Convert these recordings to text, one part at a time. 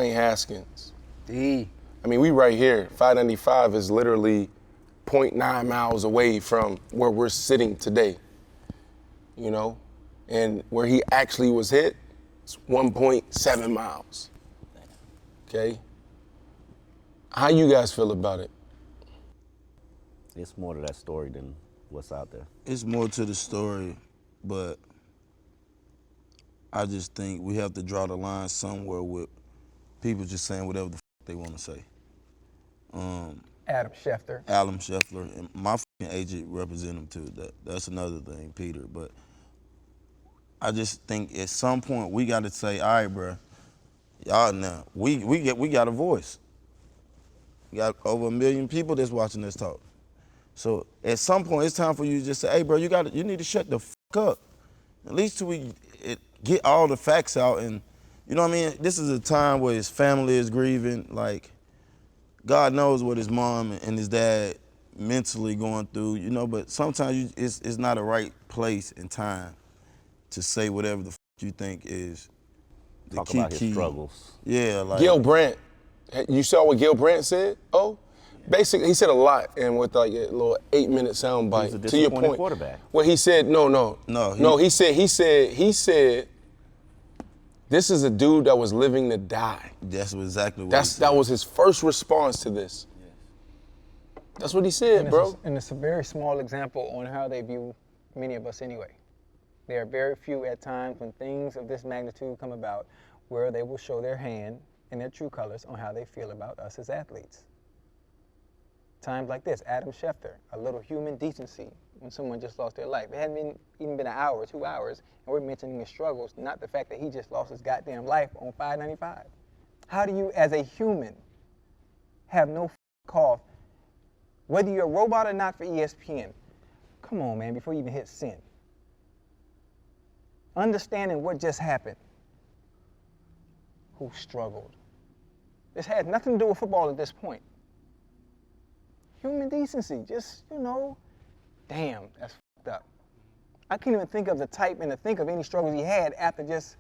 Dwayne Haskins. D. I mean, we right here. 595 is literally 0.9 miles away from where we're sitting today, you know? And where he actually was hit, it's 1.7 miles, okay? How you guys feel about it? It's more to that story than what's out there. It's more to the story, but I just think we have to draw the line somewhere with people just saying whatever the they want to say. Adam Schefter. And my agent represent him too. That's another thing, Peter. But I just think at some point we got to say, all right, bro, y'all now we got a voice. We got over 1 million people that's watching this talk. So at some point it's time for you to just say, hey, bro, you need to shut the fuck up. At least till we get all the facts out. And you know what I mean? This is a time where his family is grieving. Like, God knows what his mom and his dad mentally going through, you know, but sometimes it's not a right place and time to say whatever the you think is the Talk key. about his struggles. Yeah, like Gil Brandt, you saw what Gil Brandt said? Oh, basically he said a lot, and with like a little 8-minute sound bite. He's a to your disappointed point, quarterback. Well, he said no. He said this is a dude that was living to die. That's exactly what he said. That was his first response to this. Yes. That's what he said, bro. And it's a very small example on how they view many of us anyway. There are very few at times when things of this magnitude come about where they will show their hand and their true colors on how they feel about us as athletes. Times like this, Adam Schefter, a little human decency when someone just lost their life. It hadn't even been an hour, 2 hours, and we're mentioning his struggles, not the fact that he just lost his goddamn life on 595. How do you, as a human, have no cough, whether you're a robot or not for ESPN? Come on, man, before you even hit send. Understanding what just happened, who struggled. This had nothing to do with football at this point. Human decency, just, you know, damn, that's fucked up. I can't even think of the type and to think of any struggles he had after just.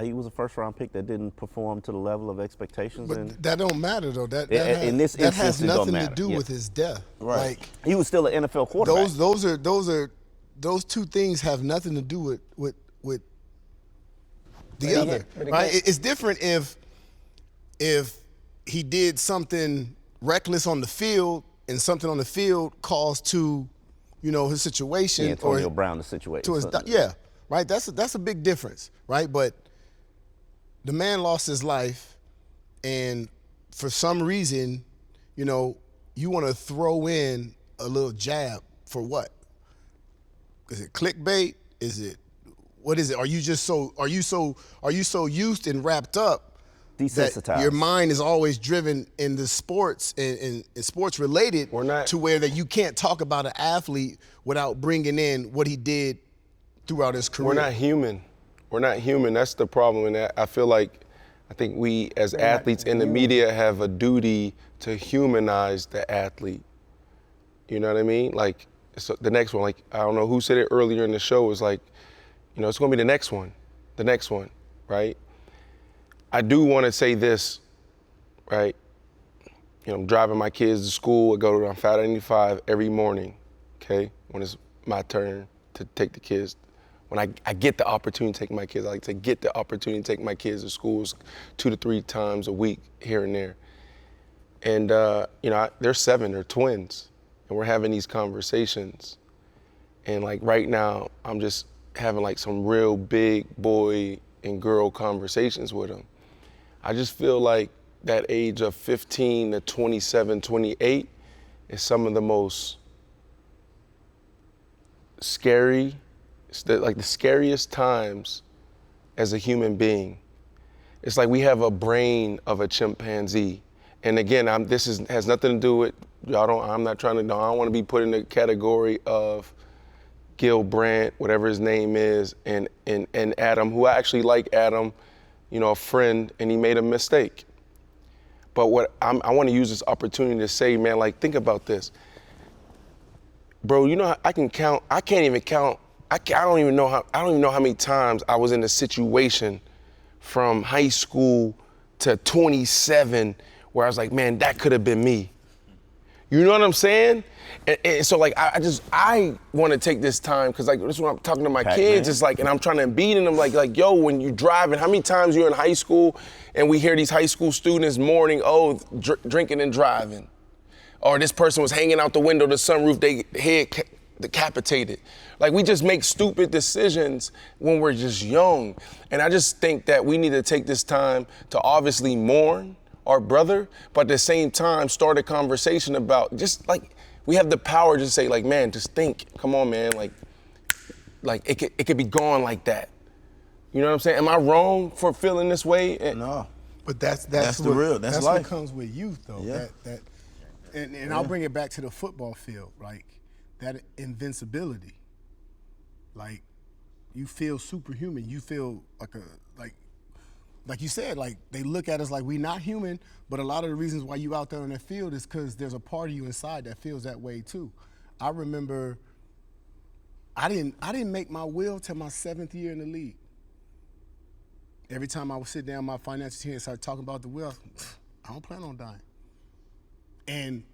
He was a first-round pick that didn't perform to the level of expectations. But that don't matter though. That it has don't nothing matter. to do with his death. Right. Like, he was still an NFL quarterback. Those two things have nothing to do with the other. Right? It's different if he did something reckless on the field and something on the field caused to, you know, his situation. Yeah, Antonio Brown, the situation. To his, right. That's a big difference, right? But the man lost his life, and for some reason, you know, you want to throw in a little jab for what? Is it clickbait? What is it? Are you so used and wrapped up that your mind is always driven in the sports and sports related to where that you can't talk about an athlete without bringing in what he did throughout his career? We're not human. That's the problem. And I think we as athletes in the media have a duty to humanize the athlete. You know what I mean? Like, so the next one, like, I don't know who said it earlier in the show, was like, you know, it's gonna be the next one, right? I do want to say this, right? You know, I'm driving my kids to school. I go on 595 every morning, okay? When it's my turn to take the kids. When I get the opportunity to take my kids, I like to get the opportunity to take my kids to schools 2 to 3 times a week here and there. And, you know, they're 7, they're twins, and we're having these conversations. And like right now, I'm just having like some real big boy and girl conversations with them. I just feel like that age of 15 to 27, 28 is some of the most scary, like the scariest times as a human being. It's like we have a brain of a chimpanzee. And again, has nothing to do with, I don't want to be put in the category of Gil Brandt, whatever his name is, and Adam, who I actually like Adam, you know, a friend, and he made a mistake. But what I want to use this opportunity to say, man, like, think about this. Bro, you know, I don't even know how many times I was in a situation from high school to 27 where I was like, man, that could have been me. You know what I'm saying? And so like, I want to take this time, because like, this is what I'm talking to my kids, it's like, and I'm trying to beat in them like, yo, when you driving, how many times you're in high school and we hear these high school students mourning, oh, drinking and driving. Or this person was hanging out the window, the sunroof, they head decapitated. Like, we just make stupid decisions when we're just young. And I just think that we need to take this time to obviously mourn our brother, but at the same time start a conversation about just like, we have the power to say like, man, just think, come on, man, like it could be gone like that. You know what I'm saying? Am I wrong for feeling this way? No. But that's the real, that's what life. comes with youth, though. Yeah. And I'll bring it back to the football field, like that invincibility. Like, you feel superhuman. You feel like you said, like they look at us like we not human, but a lot of the reasons why you out there on that field is because there's a part of you inside that feels that way too. I remember I didn't make my will till my 7th year in the league. Every time I would sit down my financial team and start talking about the will, I don't plan on dying. And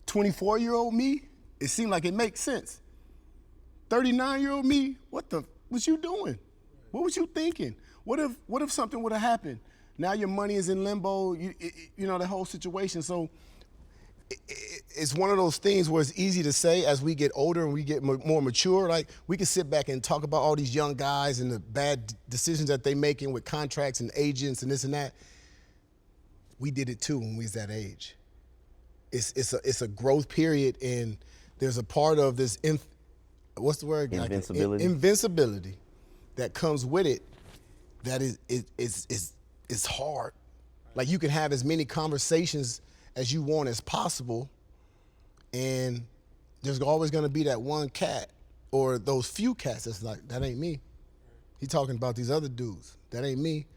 24-year-old me, it seemed like it makes sense. 39-year-old me, what you doing? What was you thinking? What if something would have happened? Now your money is in limbo, you know, the whole situation. So it's one of those things where it's easy to say as we get older and we get more mature, like we can sit back and talk about all these young guys and the bad decisions that they making with contracts and agents and this and that. We did it too when we was that age. It's a growth period, and there's a part of this, what's the word? Invincibility. Invincibility that comes with it. That it's hard. Like, you can have as many conversations as you want as possible, and there's always gonna be that one cat or those few cats that's like, that ain't me. He talking about these other dudes. That ain't me.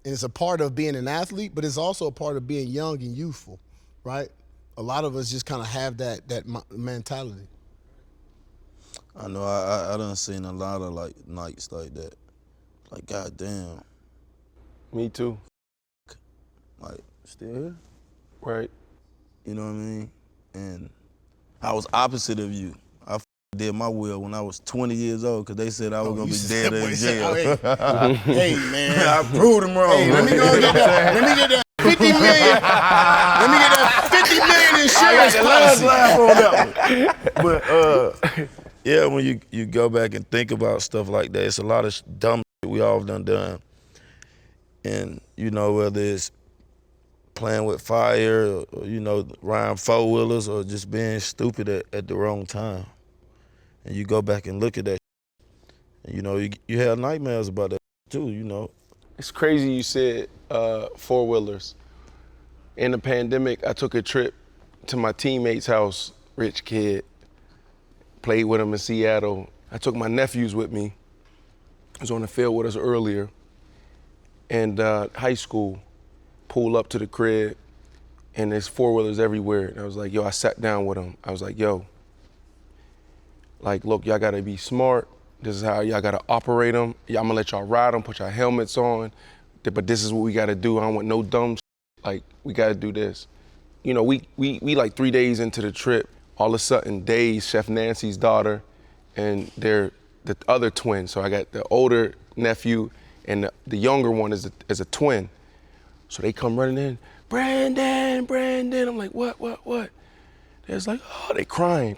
And it's a part of being an athlete, but it's also a part of being young and youthful, right? A lot of us just kind of have that mentality. I know I done seen a lot of like nights like that. Like, goddamn. Me too. Like, still here? Right. You know what I mean? And I was opposite of you. I did my will when I was 20 years old because they said I was going to be dead in jail. Hey, man. I proved them wrong. Hey, let me go get that. Let me get that 50 million. Let me get that 50 million insurance policy. But yeah, when you go back and think about stuff like that, it's a lot of dumb shit we all done. And, you know, whether it's playing with fire or you know, riding four-wheelers or just being stupid at the wrong time. And you go back and look at that and, you know, you have nightmares about that too, you know. It's crazy you said four-wheelers. In the pandemic, I took a trip to my teammate's house, rich kid, played with him in Seattle. I took my nephews with me. He was on the field with us earlier. And high school, pull up to the crib, and there's four-wheelers everywhere. And I was like, yo, I sat down with him. I was like, yo, like, look, y'all gotta be smart. This is how y'all gotta operate them. I'm gonna let y'all ride them, put y'all helmets on, but this is what we gotta do. I don't want no dumb shit. Like, we gotta do this. You know, we like 3 days into the trip, all of a sudden, Days, Chef Nancy's daughter, and they're the other twin. So I got the older nephew, and the younger one is a twin. So they come running in, Brandon. I'm like, what? They're like, oh, they crying.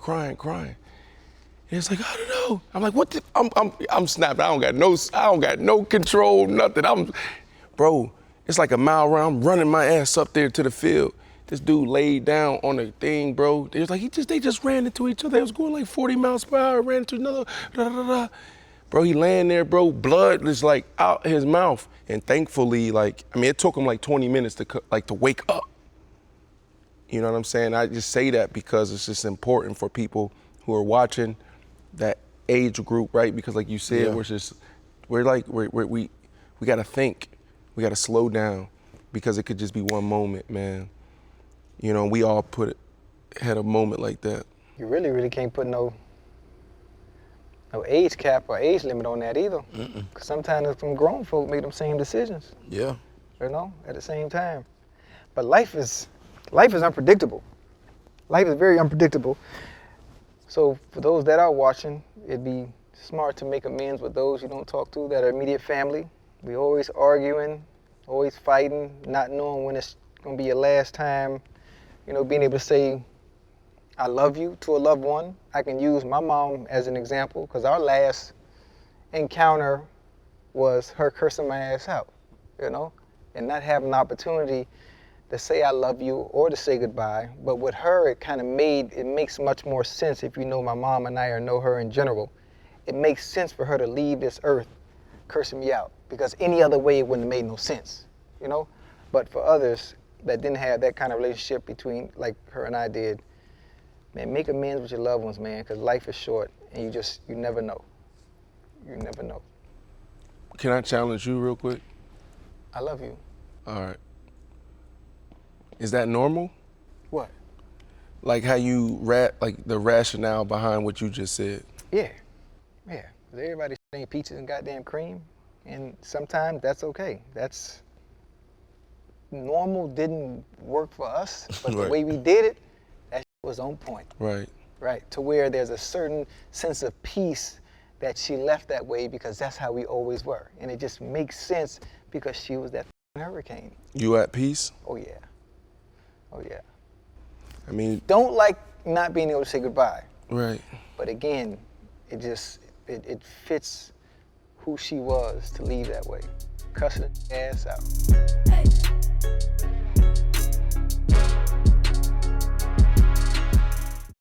And it's like, I don't know. I'm like, what? I'm snapping. I don't got no control, nothing. Bro, it's like a mile around. I'm running my ass up there to the field. This dude laid down on the thing, bro. They was like, they just ran into each other. They was going like 40 miles per hour, ran into another, Bro, he laying there, bro. Blood was like out his mouth. And thankfully, like, I mean, it took him like 20 minutes to wake up. You know what I'm saying? I just say that because it's just important for people who are watching that age group, right? Because like you said, we gotta think. We gotta slow down because it could just be one moment, man. You know, we all had a moment like that. You really can't put no age cap or age limit on that either. Because sometimes some grown folk make them same decisions. Yeah. you know, at the same time. But life is unpredictable. Life is very unpredictable. So for those that are watching, it'd be smart to make amends with those you don't talk to that are immediate family. We always arguing, always fighting, not knowing when it's gonna be your last time, you know, being able to say, I love you to a loved one. I can use my mom as an example because our last encounter was her cursing my ass out, you know, and not having an opportunity to say I love you or to say goodbye. But with her, it makes much more sense if you know my mom and I or know her in general. It makes sense for her to leave this earth cursing me out because any other way it wouldn't have made no sense, you know? But for others that didn't have that kind of relationship between, like her and I did, man, make amends with your loved ones, man, because life is short and you never know. You never know. Can I challenge you real quick? I love you. All right. Is that normal? What? Like how you like the rationale behind what you just said? Yeah. 'Cause everybody ain't peaches and goddamn cream, and sometimes that's okay. That's normal. Didn't work for us, but the Right. way we did it, that was on point. Right. Right. To where there's a certain sense of peace that she left that way because that's how we always were, and it just makes sense because she was that hurricane. You at peace? Oh yeah. Oh yeah. I mean, Don't like not being able to say goodbye. right. But again, it fits who she was to leave that way. Cussing her ass out.